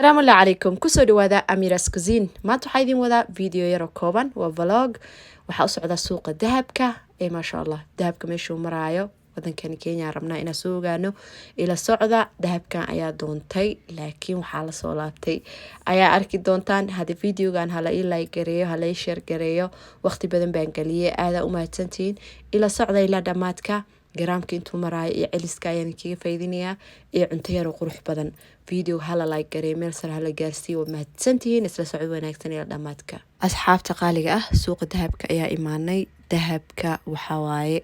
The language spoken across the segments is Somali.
السلام الله عليكم كسو دوادا أميراس كوزين ما تحايدين ودا فيديو يرو كوبان وفلوج وحاوسو عدا سوق الذهبكا ما شاء الله ذهبكا ميشو مرايو ودن كان كينيا ربنا إنا سوقانو إلى صعدة ذهبكا أيا دونتي لكن وحالة صولابتي أيا أركي دونتان هذا فيديو كان هلا لايك قريو هلا شير قريو وقتي بدن بانقلية هذا أمهاتنتين إلى صعدة إلى دماتكا garaamka intuu maraayo iyo celiska ayaan kaga faa'iidinayaa iyo cunto yar oo qurux badan video hala like gareey meel sare hala gaarsiiyo mahadsantihiin isla socod wanaagsan iyo dhamaadka asxaabta qaaliga ah suuqa dahabka ayaa imaanay dahabka waxa waaye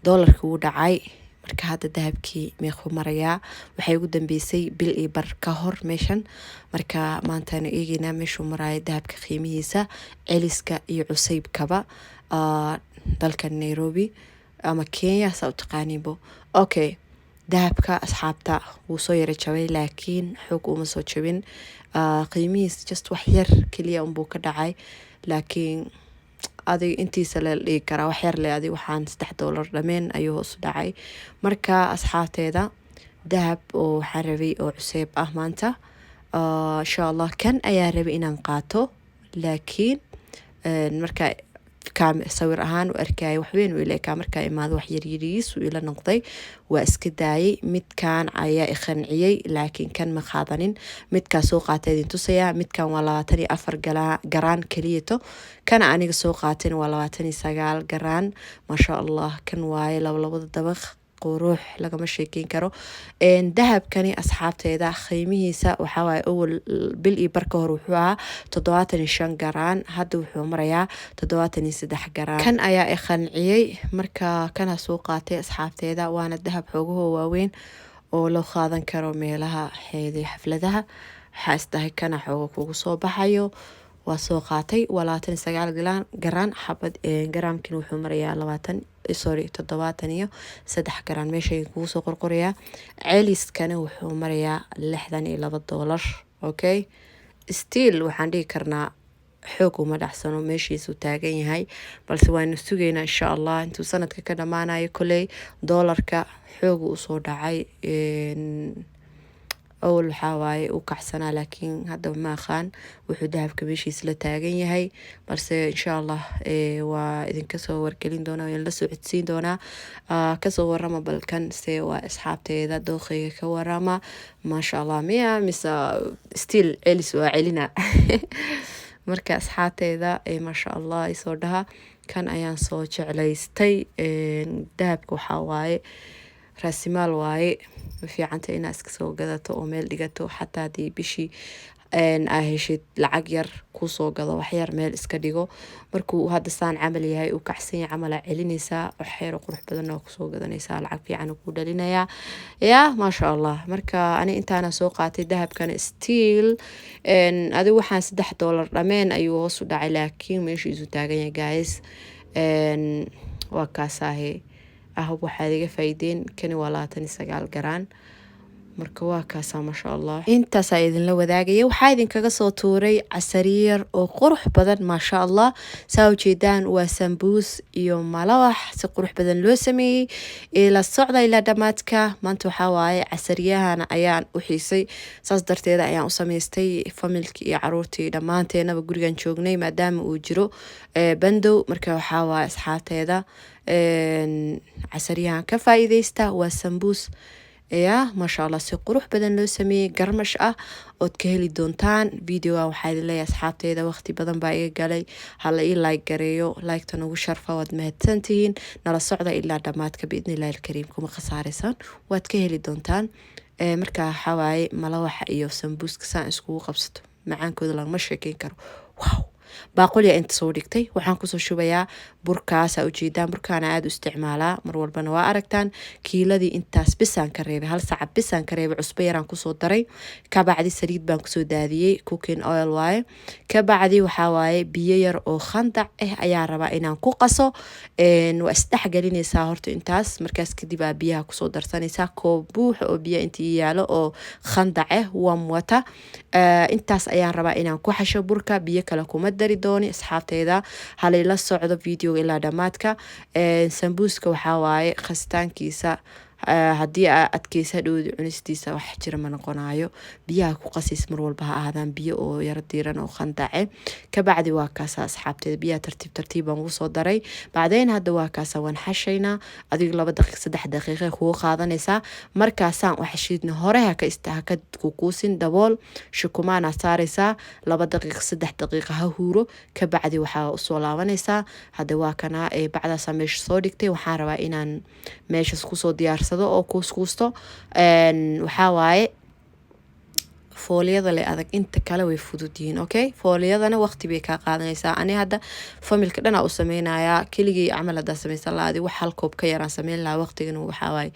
doolarka uu dhacay marka hadda dahabkii meequu marayaa waxay ugu dambeysay bil iyo bar ka hor meeshan marka maanta aan eegaynaa meeshuu maraayo dahabka qiimihiisa celiska iyo cusaybkaba dalka Nairobi ama Kenya saa u taqaaniinbo okay dahabka asxaabta wuu soo yara jabay laakiin xoog uma soo jabin qiimihiis just wax yar kaliya unbuu ka dhacay laakiin adiga intiisa la dhigi karaa wax yar le adiga waxaan $3 dhameen ayuu hoos u dhacay marka asxaabteeda dahab oo waxaan rabay oo cusub ah maanta insha Allah kan ayaa rabay inaan qaato laakiin marka كام صور أهان وأركاي وحبين وإلى كامر كاي ماذا وحير يريس وإلى نقضي وأسكداي مت كان عيا إخنعي لكن كان مخاضنين مت كسوقاتين تصيا مت كان ولا تاني أفر جران كليته كان عني سوقاتين ولا تاني سجال جران ما شاء الله كان واي لو الدبخ قروح لقى مشيكين كرو إن ذهب كاني أصحابتي ذا خيمه سا وحواي أول بالإي بركه روحها تضواتني شان جران هادو حمريا تضواتني سدح جران كان أيا إخنعي مركا كان سوقاتي أصحابتي ذا وأنا الذهب حوجه وين ولو خاذن كرو ميلها حيدي حفلتها حاسته كان حوجه وصوبحيو وسوقاتي ولا تنسى على جران حبد جرام كانوا حمريا لواتن سوري تضواتنيو سدح جران ماشي كوسو قرقريا عيليس كانوا حمريا لحدن إلى $1 أوكي ستيل وحندي كرنا حوق وما دحسنو ماشي سو تاجين هاي بس وين نسوقينا إن شاء الله انتو سنة كده معنا يكلي $1 كحوق وصود عاي أول حواي وكحسنا لكن هذا ما خان وحدها بكبيشي سلتاجين هاي بس إن شاء الله وإذا كسور كلين دونا ويلسوا عتسين دونا كسور رما بالكن سوى أصحابتي ذا دوخي كورما ما شاء الله مية مسا ستيل إليس وعلينا مركز أصحابتي ذا ما شاء الله يصورها كان أيان صوت على يستي دهبك وحواي راسمال واي في عنته إن أسكسو قدرته أو ميل دقته حتى دي بشي إن أهشت العجير كوسو قضى وحير ميل إسكديجو مركو هذا السان عملي هاي وكحسين عمل علي نساء وحير وقروح بدنا كوسو قضى نساء العب في عنو كودا لنا يا ما شاء الله مركا أنا سوقاتي الذهب كان ستيل إن هذا واحد $6 رمين أيوه صدع لكن مش يزوتاجين جايز إن وكاساهي أهو حادقة فايدين كانوا ولا تنسجال جران مركوا كاسا ما شاء الله انت سايدن لو ذاقية وحايدن كقصة توري عسرير وقروح بدن ما شاء الله ساو جيدان وسمبوس يوم ملوح سقروح بدن لوسمي إلى الصعدة إلى دماتك ما انتو حواي عسريها أنا أيان وحيسي صدرت إذا أيان وسميستي فملكي عرورتي دمانتي أنا بقولي نشوقني ما دام وجرو بندو مركوا حواي أصحابتي إذا عسريها كفايديستا وسمبوس يا ما شاء الله سيقروح بدن لو سمي قرمش أو تكهلي دونتان فيديو أو حاجة لي أصحابتي إذا وقتي بدن باقي قالي هلا إيه لايك قريو لايك تنو شرفة ودمهتنتين نرى الصعدة إلا دماتك بإذن الله الكريم كم خسارسان وتكهلي دونتان مركا حواي ملوحة إيو سمبوس كسان اسكو قبصتو معان كود لان مشاكين كرو واو باقول يا أنت صورتي وحن كسر شوية بركاس أو جيدان بركان عاد استعماله مرور بنوا أركتان كيلدي أنت بسان كريبة هل صعب بسان كريبة عصبيران كسر دري كبعد السريد بان كسر دادي كوكين أويل واي كبعدي وحواي بيير أو خندع أيا ربا إنان كوقصو إن واستحقليني ساهرت أنتاس مركز كدي بقى بيها كسر درساني ساكو بوح أو بيا أنتي يالو أو خندعه وموتا أنتاس أيا ربا إنان كوحشة بركة بيك لكم الدري دوني أصحابتي ذا هلي لا صعد فيديو إلى دماتك سمبوسك وحواي خستان كيسا haddii aa adkeysa hadhowdi cunistiisa wax jira ma noqonayo biyaha ku qasiis mar walba ha ahaadaan biyo oo yara diiran oo khandace kabacdi waa kaasa asxaabteeda biyaha tartiib tartiib baan ugu soo daray bacdeen hadda waa kaasa waan xashaynaa adiga 2 daqiiqo 3 daqiiqo kugu qaadanaysaa markaasaan wax shiidna hore ha ka kuusin dabool shukumaana saaraysaa 2 daqiiqo 3 daqiiqo ha huuro kabacdi waxaa usoo laabanaysaa hadda waa kana bacdaasa meesha soo dhigtay waxaan rabaa inaan meeshas kusoo diyaarsado oo kuuskuusto waxaa waaye fooliyada le adag inta kale way fudud yihiin okay fooliyadana waqti bay ka qaadanaysaa ani hadda familka dhana u sameynaya keligii amal hada sameysan laadi wax hal koob ka yaraan sameyn lahaa waqtigana waxaa waaye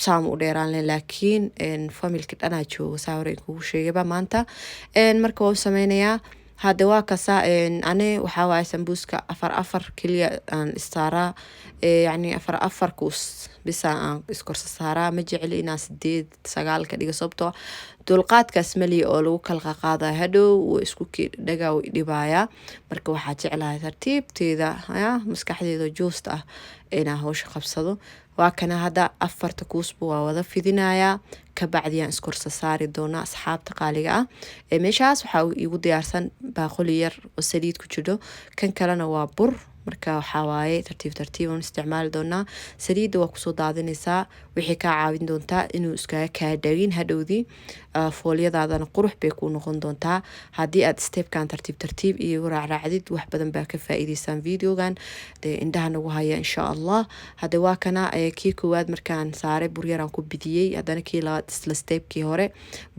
saam u dheeraan laakiin familka dhana joogo saawireen kugu sheegayba maanta marka waa u sameynayaa hadda waa kasa ani waxaa waaye sambuuska 4 kaliya aan istaaraa يعني أفر كوس بس إسكورس سارة مجعل ناس ديد سجال كديك صبته دولقات كاسملي أولو كالقاعدة هدو وإسكوكي دجاو دبايا مركو حاجعلها ترتيب تيدا يا مسكح ذي جوسته إنا هوش خبصده وكان هذا أفرت كوس بوا وذا في ذنايا كبعدين إسكورس ساري دونا أصحاب تقاليقة مشاس وحاو يودي أرسن باخولير وسديد كجدو كان كلنا وابر marka waxa waaye tartiib aan isticmaal doonaa saliid waa ku soo daadinaysaa wixii ka caawin doontaa inuu iskaga ka dhagin hadhowdi fooliyadaadana qurux bay ku noqon doontaa haddii aad stepkan tartiib iyo raacraacdid wax badan baa ka faa'iideysan videogan indhaha nagu haya insha Allah hada waa kana kii koowaad markaan saaray buryaraan ku bidiyay hadana kii labaad isla stepkii hore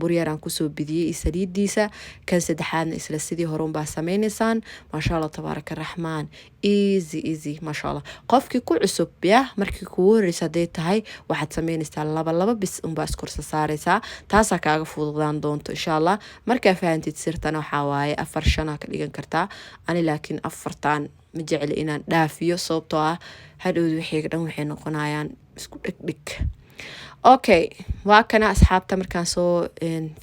buryaraan ku soo bidiyay saliidiisa kan saddexaadna isla sidii hore baa sameeynaysan ma sha Allah tabaaraka rahmaan easy ما شاء الله qofkii ku cusub ya markii kugu horeysa day tahay waxaad sameynaysaa laba bis baa iskorsa saaraysaa taasa kaaga fududaan doonto insha Allah marka faahantid sirtana waxa waaye 4 ka dhigan kartaa ani laakiin 4 ma jecel inaan dhaafiyo sababtoo ah hadhow wixii dhan waxay noqonayaan isku dhig okay waa kana asxaabta markaan soo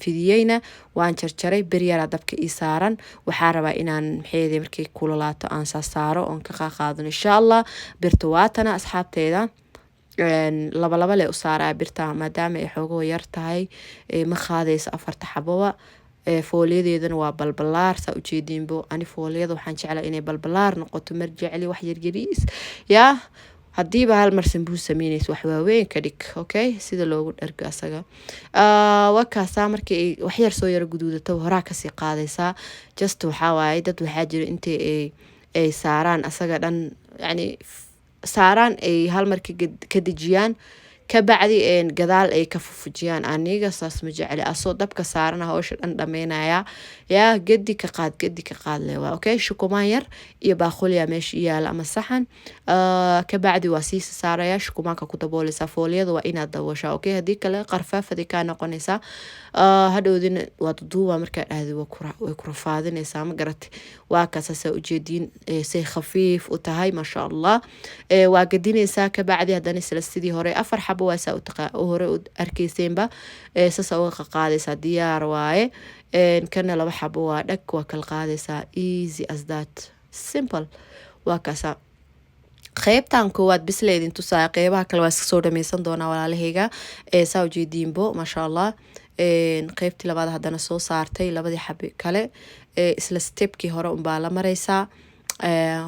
fidiyeyna waan jarjaray beryara dabka ii saaran waxaa rabaa inaan maxay markii kululaato aan saaro on ka qaadano insha Allah birta waatana asxaabteeda laba le u saaraa birta maadaama ay xogo yar tahay ma qaadayso 4 xaboba fooliyadeedana waa balbalaar saa u jeedinbo ani fooliyada waxaan jeclaa inay balbalaar noqoto marjecli wax yariis yaa haddii ba hal mar sambuus sameynayso wax waaweyn ka dhig okay sida loogu dhargo asaga wakaasa markii wax yar soo yar guduudato horaa ka sii qaadaysaa just waxa waaye dad waxa jira intee ay saaraan asaga dhan yani saaraan ay hal mar ka dejiyaan kabacdi gadaal ay ka fufujiyaan aniga saas ma jeceli asoo dabka saarana hawsha dhan dhameynaya yaa gedi ka qaad leewa okay shukumaan yar iyo baaqulya meesha yaala ama saxan kabacdi waa sii saaraya shukumaanka ku dabooleysa fooliyada waa inaad dabooshaa okay hadii kale qarfaafadi ka noqonaysa hadhowdina waa duuba marka aadi way ku rafaadinaysa ma garatay waa kaasasa ujeedin say khafiif u tahay ma sha Allah waa gadinaysa kabacdi hadana isla sidii hore 4 xabo waa saa u hore arkayseenba sasa uga qaadaysa diyaar waaye kana 2 xabo waa dhag waa kala qaadaysa easy as that simple waa kaasa qaybtan koowaad bisleedin tusaa qaybaha kale waa iska soo dhameysan doonaa walaalahayga saa ujeedinbo ma sha Allah qaybtii labaad hadana soo saartay labadii xabo kale isla stepkii hore baa la maraysaa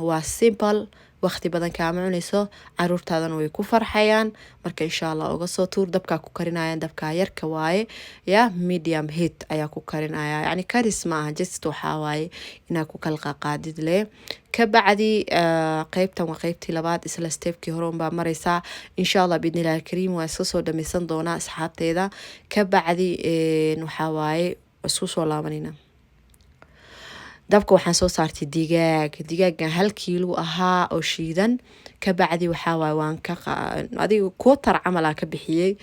waa simple waqti badan kaama cunayso caruurtaadana way ku farxayaan marka insha Allah uga soo tuur dabka ku karinayaan dabka yarka waaye ya medium heat ayaa ku karinaya yani karis ma aha just waxa waaye inaa ku kala qaadid le kabacdi qaybtan waa qaybtii labaad isla stepkii hore baa maraysaa insha Allah bidnilaahi kariim waa iska soo dhameysan doonaa asxaabteeda kabacdi waxa waaye isku soo laabanina dabka waxaan soo saartay digaagan 1 kiilo ahaa oo shiidan kabacdi waxa waaye waan ka adiga quarter camal aan ka bixiyay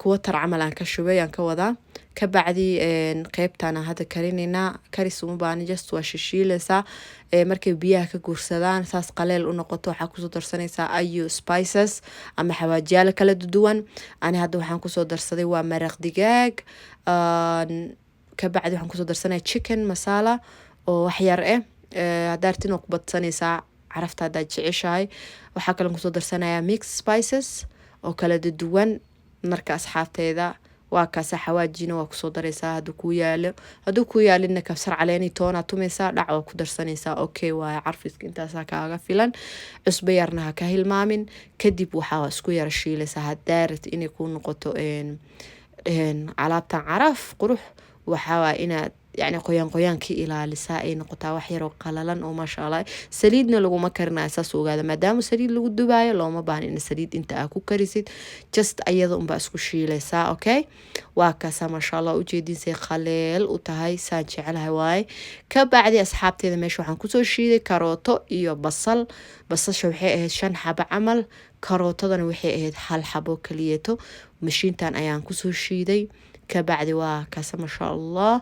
quarter camal aan ka shubay aan ka wadaa kabacdi qaybtana hada karinina karis uma baan just waa shishiilaysa markay biyaha ka guursadaan saas qaleel u noqoto waxa ku soo darsanaysaa ayu spices ama xawaajiyaal kala duwan ani hada waxaan ku soo darsaday waa maraq digaag kabacdi waxaan ku soo darsanay chicken masala oo wax yar hadaartin oo ku badsanaysaa carafta hadaad jeceshahay waxaa kale ku soo darsanaya mixed spices oo kala duwan. marka asxaabteeda waa kaasa xawaajina waa kusoo dareysaa hadduu ku yaalina kabsar caleeni toona tumaysaa dhac waa ku darsanaysaa. okay waaye carfiska intaasaa kaaga filan. cusbo yarna ha ka hilmaamin. kadib waxaa isku yara shiilaysaa haddaa rabtid inay ku noqoto alaabtan caraf qurux. waxaa waa inaad يعني qoyaan ka ilaalisaa ay noqotaa wax yar oo qalalan oo masha Allah. saliidna laguma karinayo saas ogaada, maadaama saliid lagu dubaayo looma baahan in saliid inta aad ku karisid, just ayada unbaa isku shiilaysaa. okay waa kaasa masha Allah ujeedinsay qaleel u tahay saan jecelahay waaye. ka bacdi asxaabteeda meesha waxaan kusoo shiiday karooto iyo basal. basasha waxay ahayd 5 xabo camal, karootadana waxay ahayd 1 xabo kaliyeeto. mashiintan ayaan kusoo shiiday. kabacdi waa kaasa masha Allah.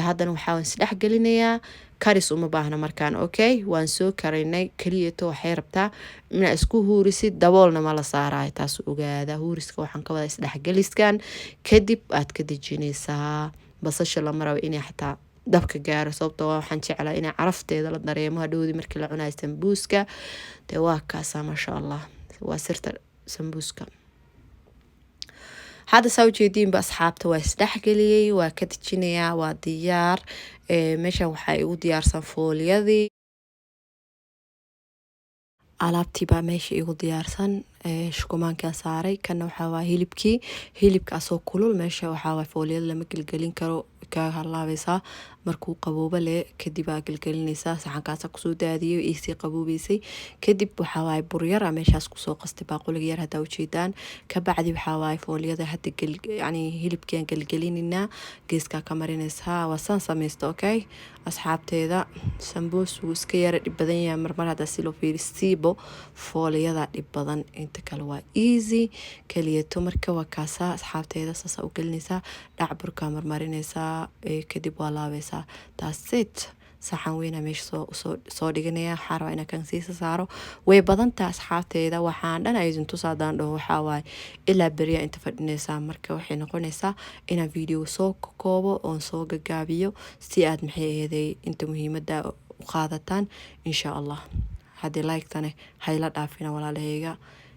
haddana waxaan isdhex gelinayaa karis uma baahna markaan. okay waan soo karaynay kaliyeeto. waxay rabtaa inaad isku huurisid, daboolna ma la saarayo, taas ogaada. huuriska waxaan ka wada isdhexgeliskan kadib aad ka dejinaysaa. basasha lama rabo inay xataa dabka gaaro, sababtoo waxaan jeclaa inay carafteeda la dareemo hadhowdii markii la cunayo sambuuska. dee waa kaasa masha Allah, waa sirta sambuuska. hadda saa ujeediinba asxaabta waa isdhexgeliyey, waa ka dejinayaa, waa diyaar. meeshan waxaa igu diyaarsan fooliyadii, alaabtii baa meesha igu diyaarsan. shukumaankaan saaray. kana waxaa waa hilibkaasoo kulul. meesha waxaa waa fooliyada lama gelgelin karo, ka halaabaysaa. markuu qaboobo le kadib aa gelgelinaysaa. saxankaasa kusoo daadiyay iisii qaboobaysay. kadib waxaa waaye buryar meeshaas kusoo qastay baaquliga yar haddaa ujeedaan. ka bacdi waxaa waaye fooliyada hadda yani hilibkiaan gelgelinayna, geeskaa ka marinaysaa. waa saan samaysta. okay asxaabteeda sambuus wuu iska yara dhib badan yahay marmar haddaa si loo fiirisiibo fooliyada dhib badan, inta kale waa easy kaliyeeto. marka waa kaasa asxaabteeda saasa u gelinaysaa, dhac burkaa marmarinaysaa. kadib waa laabaysaa. taas it saxan weyna meesha soo dhiganaya. waxaa rabaa inaan kan siisa saaro. way badantaa asxaabteeda, waxaan dhan aydin tusaadaan dhaho waxaa waaye ilaa beriya inta fadhinaysaa. marka waxay noqonaysaa inaan video soo koobo oon soo gagaabiyo si aad maxay aheeday inta muhiimada u qaadataan insha Allah. haddii like-tane hayla dhaafina walaalahayga.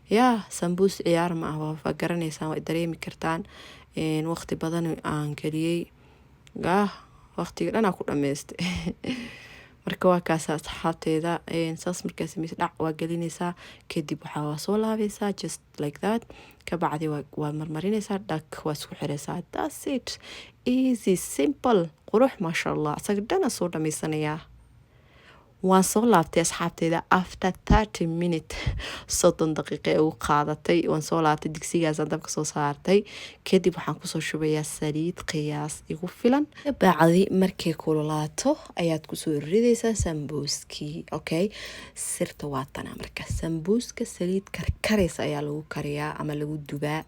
yaa sambuus ciyaar ma ah, waa garanaysaan, waa dareemi kartaan. waqti badan aan geliyey, waqtiga dhan aan ku dhamaystay. marka waa kaasa asxaabteeda. saas markaa samaysa dhac waa gelinaysaa. kadib waxaa waa soo laabaysaa just like that. ka bacdi waa marmarinaysaa, dhag waa isku xiraysaa. that's it, easy simple qurux masha Allah. asaga dhana soo dhamaysanayaa. waan soo laabtay asxaabteeda after 30 minutes 30 daqiiqo ugu qaadatay. waan soo laabtay, digsigaas dabka soo saartay. kadib waxaan kusoo shubayaa saliid qiyaas igu filan. bacdi markay kululaato ayaad kusoo ridaysaa sambuuskii. okay sirta waa tana. marka sambuuska saliid karkaraysa ayaa lagu kariyaa ama lagu dubaa.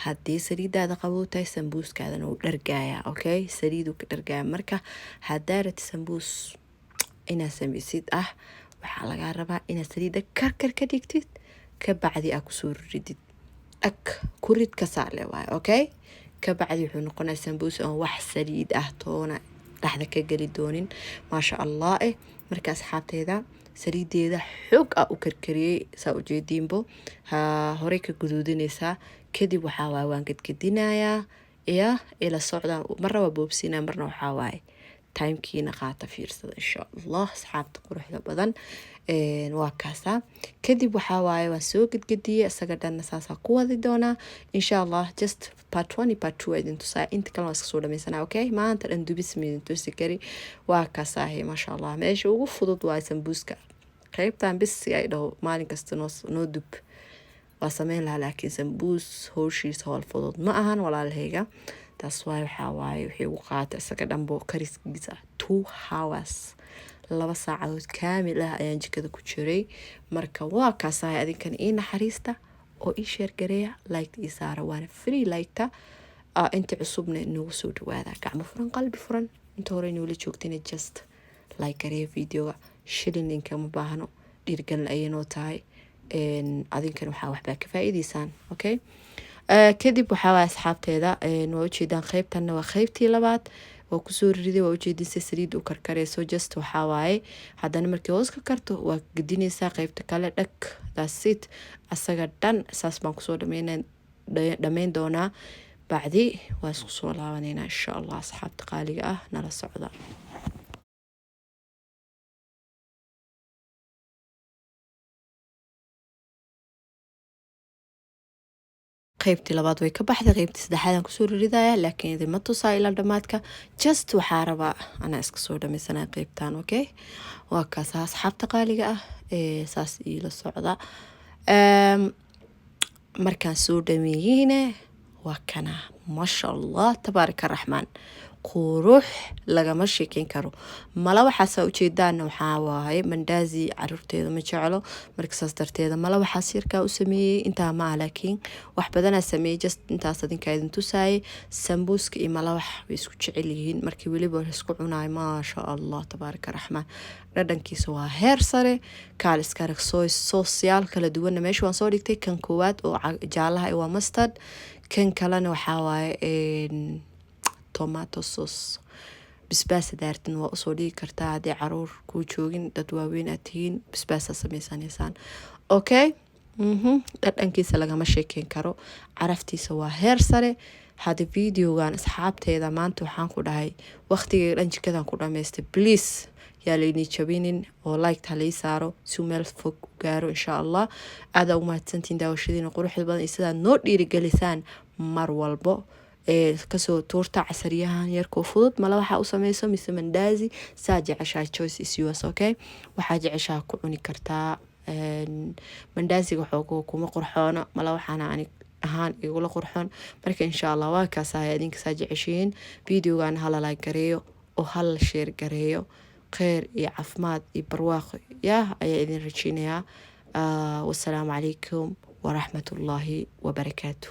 haddii saliidaada qabowtahay sambuuskaadana uu dhargayaa. okay saliiduu ka dhargaya. marka haddaa rabti sambuus inaad samaysid waxaa lagaa rabaa inaad saliida karkar ka dhigtid, ka bacdi aa kusoo ridid. ku rid ka saarle waaye. okay ka bacdi wuxuu noqonaa sambuus oo wax saliid toona dhaxda ka geli doonin. maasha Allah. marka asxaabteeda saliideeda xoog u karkariyey saa ujeediinbo. horey ka guduudinaysaa. kadib waxaa waaye waan gadgadinayaa ila socdaan. marna waa boobsinaa, marna waxaa waaye timekiina qaata fiirsada insha Allah asxaabta quruxda badan. waa kaasa. kadib waxaa waaye waan soo gadgadiyey isaga dhanna saasaa ku wadi doonaa insha Allah. just part 1 part 2 idin tusaa, inta kale waan iska soo dhamaysanaa. okay maanta dhan dubis midin tusi kari. waa kaasa masha Allah. meesha ugu fudud waa sambuuska. qaybtan bis ay dhaho maalin kasta noo dub waa sameyn lahaa, laakiin sambuus howshiisa howl fudud ma ahan walaalahayga. taas waxaa waaye wixii ugu qaatay isaga dhanbo kariskiisa 2 hours 2 saacadood kaamil ayaan jikada ku jiray. marka waa kaasahay. adinkan ii naxariista oo ii share gareeya, like ii saara, waana free like-ta. inta cusubna nagu soo dhawaada gacmo furan qalbi furan. inta hore inuu la joogtayna just like gareeya videoga. shilin inkama baahno, dhiirgalin ayay noo tahay. adinkan waxaa waxbaa ka faa'iidaysaan. okay kadib waxaa waa asxaabteeda waa ujeedaan qaybtanna waa qaybtii labaad. waa kusoo riday waa ujeedinsa saliid u karkarayso just waxaa waaye haddana markii hoos ka karto waa gedinaysaa qaybta kale dhag that's it asaga dhan saas baan kusoo dhammayn doonaa bacdi waa isku soo laabanaynaa insha allah asxaabta qaaliga ah nala socda qaybtii labaad way ka baxday qaybtii saddexaad aan kusoo ridaya laakiin idinma tusaa ilaa dhammaadka just waxaa rabaa anaa iska soo dhamaysanaya qaybtan okay waa kaas asxaabta qaaliga ah saas iila socda markaan soo dhameeyeyne waa kana maasha allah tabaaraka raxmaan qurux lagama sheekeyn karo mala waxaasa ujeedaan waxaa waaye mandaazi caruurteeda ma jeclo markaas darteeda mala waxaas yarkaa u sameeyey intaa ma ah laakiin wax badanaa sameeyey just intaas adinkaa idin tusaayay sambuuska iyo mala wax way isku jecel yihiin markii weliba laisku cunaay maasha allah tabaaraka raxmaan dhadhankiisa waa heer sare kaaliska arag soosyaal kala duwanna meesha waan soo dhigtay kan koowaad oo jaalaha waa mustard kan kalena waxaa waaye tomato sauce bisbaas daartin waa usoo dhigi kartaa haddii caruur kuu joogin dad waaweyn aad tihiin bisbaasa samaysanaysaan okay dhadhankiisa lagama sheekeyn karo caraftiisa waa heer sare hadda videogan asxaabteeda maanta waxaan ku dhahay waqtigay dhan jikadan ku dhamaystay please yaa laydin jabinin oo like halii saaro si meel fog u gaaro insha allah aada ugu mahadsantiin daawashadiina quruxda badan iyo sidaad noo dhiirigelisaan mar walbo kasoo tuurta casariyahan yarkoo fudud mala waxaa u sameyso mise mandaazi saa jeceshaa choice is yours okay waxaa jeceshaa ku cuni kartaa mandaaziga waxoogo kuma qurxoono mala waxaana ani ahaan igula qurxoon marka insha allah waa kaasahay adinka saa jeceshiin videogan hala like gareeyo oo hala share gareeyo kheyr iyo caafimaad iyo barwaaqo yaa ayaa idin rajeynayaa wassalaamu calaykum waraxmatullaahi wabarakaatu